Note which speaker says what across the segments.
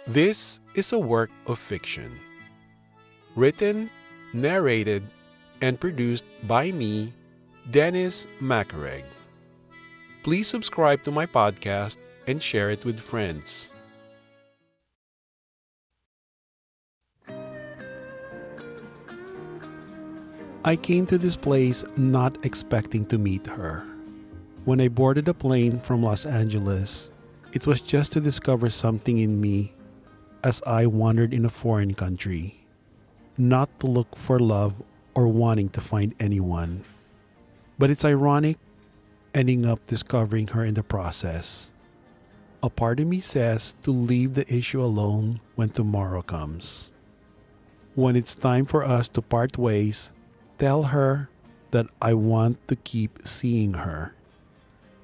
Speaker 1: This is a work of fiction, written, narrated, and produced by me, Dennis Macareg. Please subscribe to my podcast and share it with friends. I came to this place not expecting to meet her. When I boarded a plane from Los Angeles, it was just to discover something in me as I wandered in a foreign country, not to look for love or wanting to find anyone. But it's ironic ending up discovering her in the process. A part of me says to leave the issue alone when tomorrow comes. When it's time for us to part ways, tell her that I want to keep seeing her.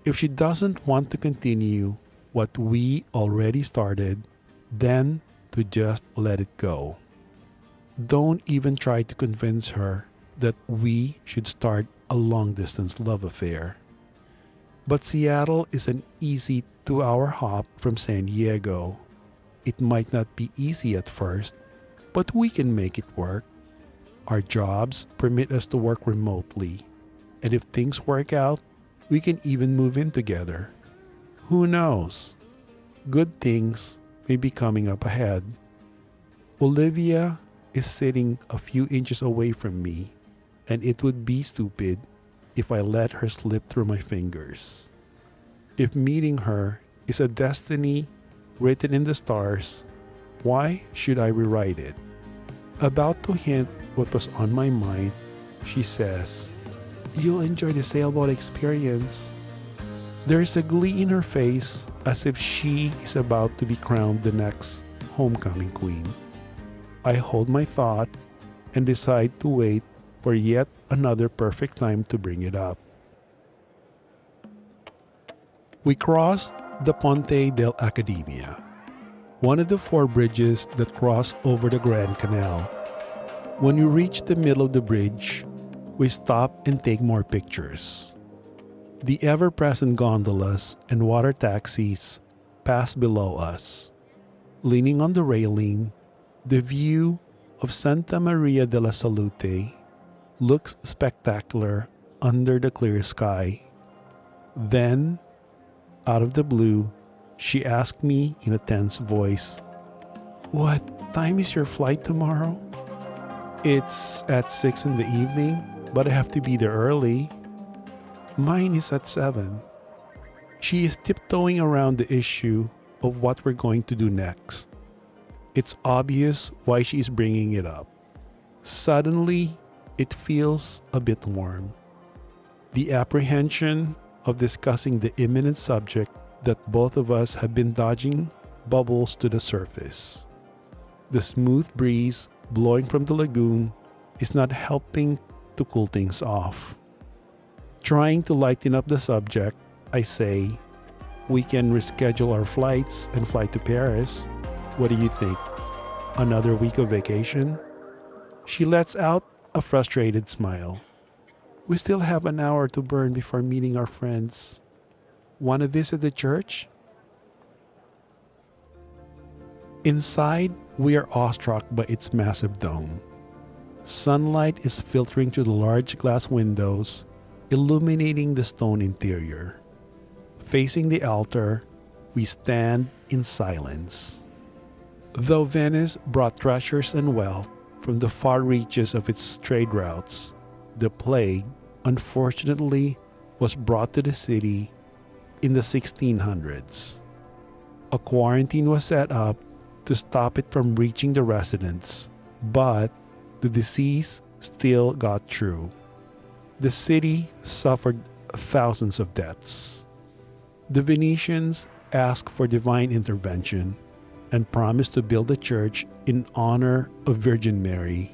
Speaker 1: If she doesn't want to continue what we already started, then to just let it go. Don't even try to convince her that we should start a long-distance love affair. But Seattle is an easy 2-hour hop from San Diego. It might not be easy at first, but we can make it work. Our jobs permit us to work remotely, and if things work out, we can even move in together. Who knows? Good things may be coming up ahead. Olivia is sitting a few inches away from me, and it would be stupid if I let her slip through my fingers. If meeting her is a destiny written in the stars, why should I rewrite it? About to hint what was on my mind, she says, "You'll enjoy the sailboat experience." There is a glee in her face as if she is about to be crowned the next homecoming queen. I hold my thought and decide to wait for yet another perfect time to bring it up. We crossed the Ponte del Academia, one of the 4 bridges that cross over the Grand Canal. When we reach the middle of the bridge, we stop and take more pictures. The ever-present gondolas and water taxis pass below us. Leaning on the railing, the view of Santa Maria della Salute looks spectacular under the clear sky. Then, out of the blue, she asked me in a tense voice, "What time is your flight tomorrow?" "It's at 6 in the evening, but I have to be there early." "Mine is at 7. She is tiptoeing around the issue of what we're going to do next. It's obvious why she is bringing it up. Suddenly, it feels a bit warm. The apprehension of discussing the imminent subject that both of us have been dodging bubbles to the surface. The smooth breeze blowing from the lagoon is not helping to cool things off. Trying to lighten up the subject, I say, "We can reschedule our flights and fly to Paris. What do you think? Another week of vacation?" She lets out a frustrated smile. "We still have an hour to burn before meeting our friends. Want to visit the church?" Inside, we are awestruck by its massive dome. Sunlight is filtering through the large glass windows, illuminating the stone interior. Facing the altar, we stand in silence. Though Venice brought treasures and wealth from the far reaches of its trade routes, the plague, unfortunately, was brought to the city in the 1600s. A quarantine was set up to stop it from reaching the residents, but the disease still got through. The city suffered thousands of deaths. The Venetians asked for divine intervention and promised to build a church in honor of Virgin Mary.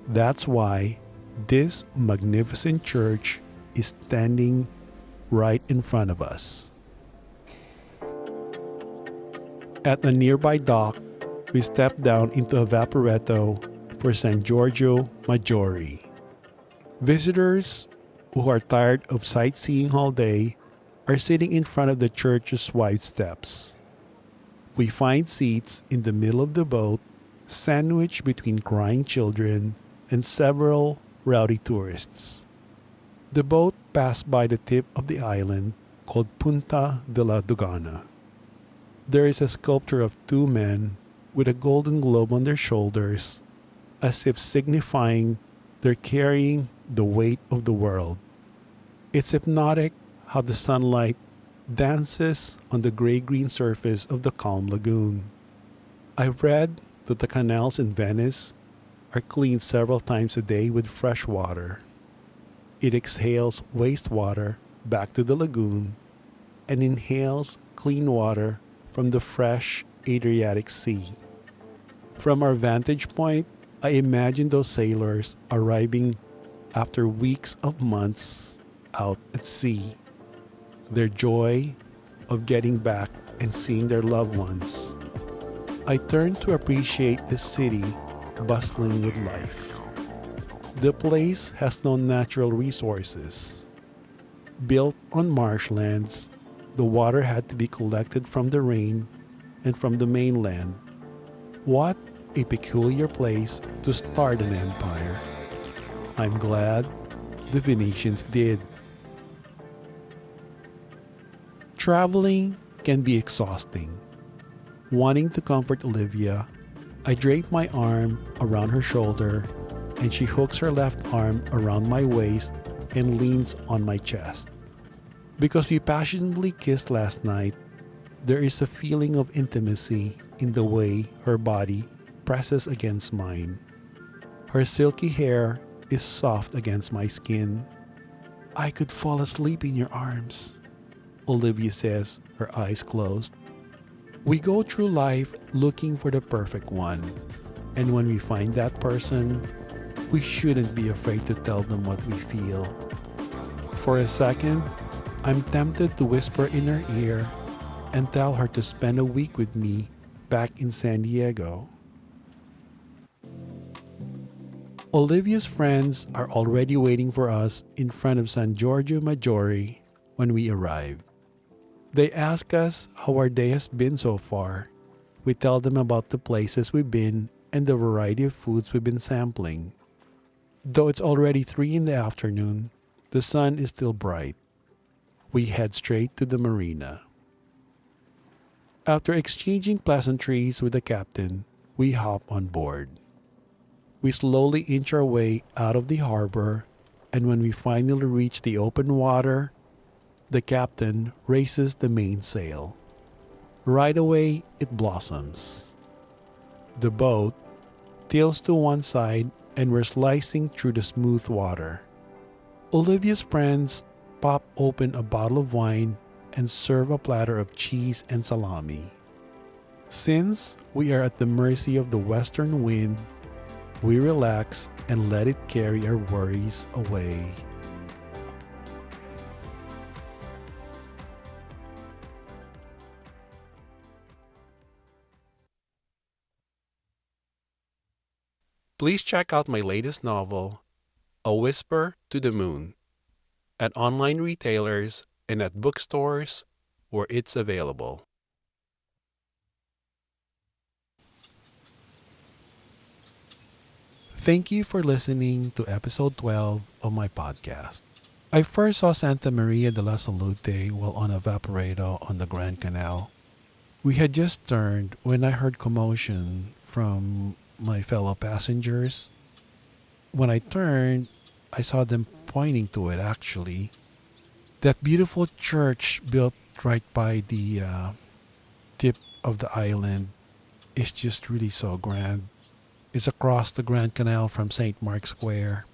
Speaker 1: That's why this magnificent church is standing right in front of us. At a nearby dock, we step down into a vaporetto for San Giorgio Maggiore. Visitors who are tired of sightseeing all day are sitting in front of the church's wide steps. We find seats in the middle of the boat, sandwiched between crying children and several rowdy tourists. The boat passed by the tip of the island called Punta de la Dugana. There is a sculpture of two men with a golden globe on their shoulders, as if signifying they're carrying the weight of the world. It's hypnotic how the sunlight dances on the gray green surface of the calm lagoon. I've read that the canals in Venice are cleaned several times a day with fresh water. It exhales wastewater back to the lagoon and inhales clean water from the fresh Adriatic Sea. From our vantage point, I imagine those sailors arriving after weeks of months out at sea. Their joy of getting back and seeing their loved ones. I turn to appreciate this city bustling with life. The place has no natural resources. Built on marshlands, the water had to be collected from the rain and from the mainland. What a peculiar place to start an empire. I'm glad the Venetians did. Traveling can be exhausting. Wanting to comfort Olivia, I drape my arm around her shoulder and she hooks her left arm around my waist and leans on my chest. Because we passionately kissed last night, there is a feeling of intimacy in the way her body presses against mine. Her silky hair is soft against my skin. I could fall asleep in your arms, Olivia says, her eyes closed. We go through life looking for the perfect one. And when we find that person, we shouldn't be afraid to tell them what we feel. For a second, I'm tempted to whisper in her ear and tell her to spend a week with me back in San Diego. Olivia's friends are already waiting for us in front of San Giorgio Maggiore when we arrive. They ask us how our day has been so far. We tell them about the places we've been and the variety of foods we've been sampling. Though it's already 3 in the afternoon, the sun is still bright. We head straight to the marina. After exchanging pleasantries with the captain, we hop on board. We slowly inch our way out of the harbor, and when we finally reach the open water, the captain raises the mainsail. Right away, it blossoms. The boat tilts to one side and we're slicing through the smooth water. Olivia's friends pop open a bottle of wine and serve a platter of cheese and salami. Since we are at the mercy of the western wind, we relax and let it carry our worries away. Please check out my latest novel, A Whisper to the Moon, at online retailers and at bookstores where it's available. Thank you for listening to episode 12 of my podcast. I first saw Santa Maria de la Salute while on a vaporato on the Grand Canal. We had just turned when I heard commotion from my fellow passengers. When I turned, I saw them pointing to it actually. That beautiful church built right by the tip of the island is just really so grand. It's across the Grand Canal from St. Mark's Square.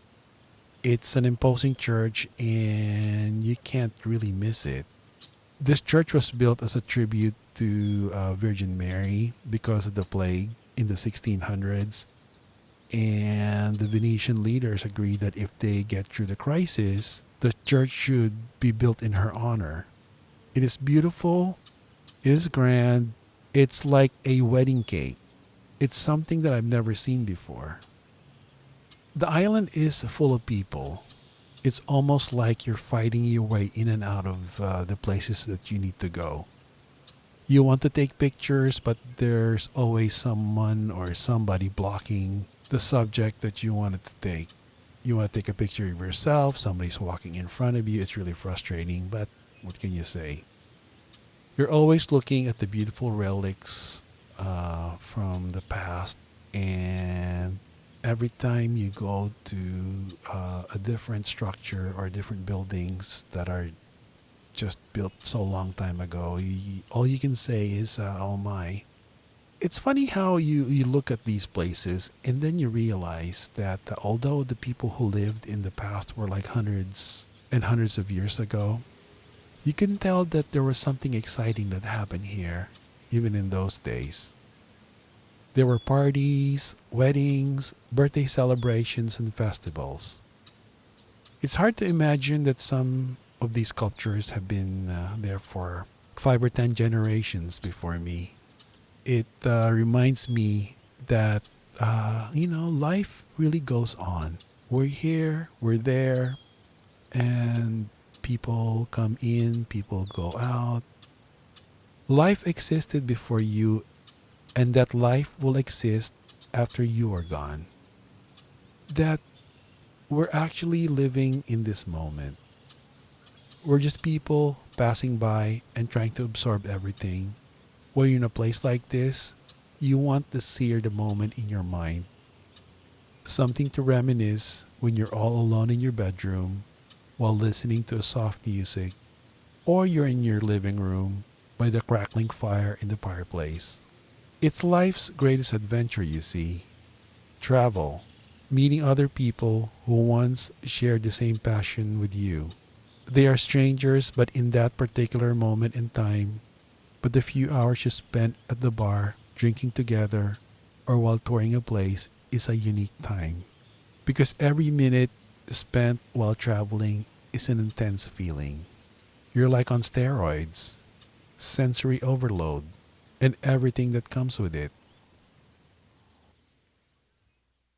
Speaker 1: It's an imposing church and you can't really miss it. This church was built as a tribute to Virgin Mary because of the plague in the 1600s. And the Venetian leaders agreed that if they get through the crisis, the church should be built in her honor. It is beautiful. It is grand. It's like a wedding cake. It's something that I've never seen before. The island is full of people. It's almost like you're fighting your way in and out of the places that you need to go. You want to take pictures, but there's always someone or somebody blocking the subject that you wanted to take. You want to take a picture of yourself, somebody's walking in front of you. It's really frustrating, but what can you say? You're always looking at the beautiful relics from the past, and every time you go to a different structure or different buildings that are just built so long time ago, all you can say is, oh my. It's funny how you look at these places and then you realize that although the people who lived in the past were like hundreds and hundreds of years ago, you can tell that there was something exciting that happened here, even in those days. There were parties, weddings, birthday celebrations, and festivals. It's hard to imagine that some of these sculptures have been there for 5 or 10 generations before me. It reminds me that, life really goes on. We're here, we're there, and people come in, people go out. Life existed before you, and that life will exist after you are gone. That we're actually living in this moment. We're just people passing by and trying to absorb everything. When you're in a place like this, you want to sear the moment in your mind. Something to reminisce when you're all alone in your bedroom while listening to a soft music, or you're in your living room by the crackling fire in the fireplace. It's life's greatest adventure, you see. Travel, meeting other people who once shared the same passion with you. They are strangers, but in that particular moment in time, but the few hours you spent at the bar, drinking together, or while touring a place is a unique time. Because every minute spent while traveling is an intense feeling. You're like on steroids, sensory overload, and everything that comes with it.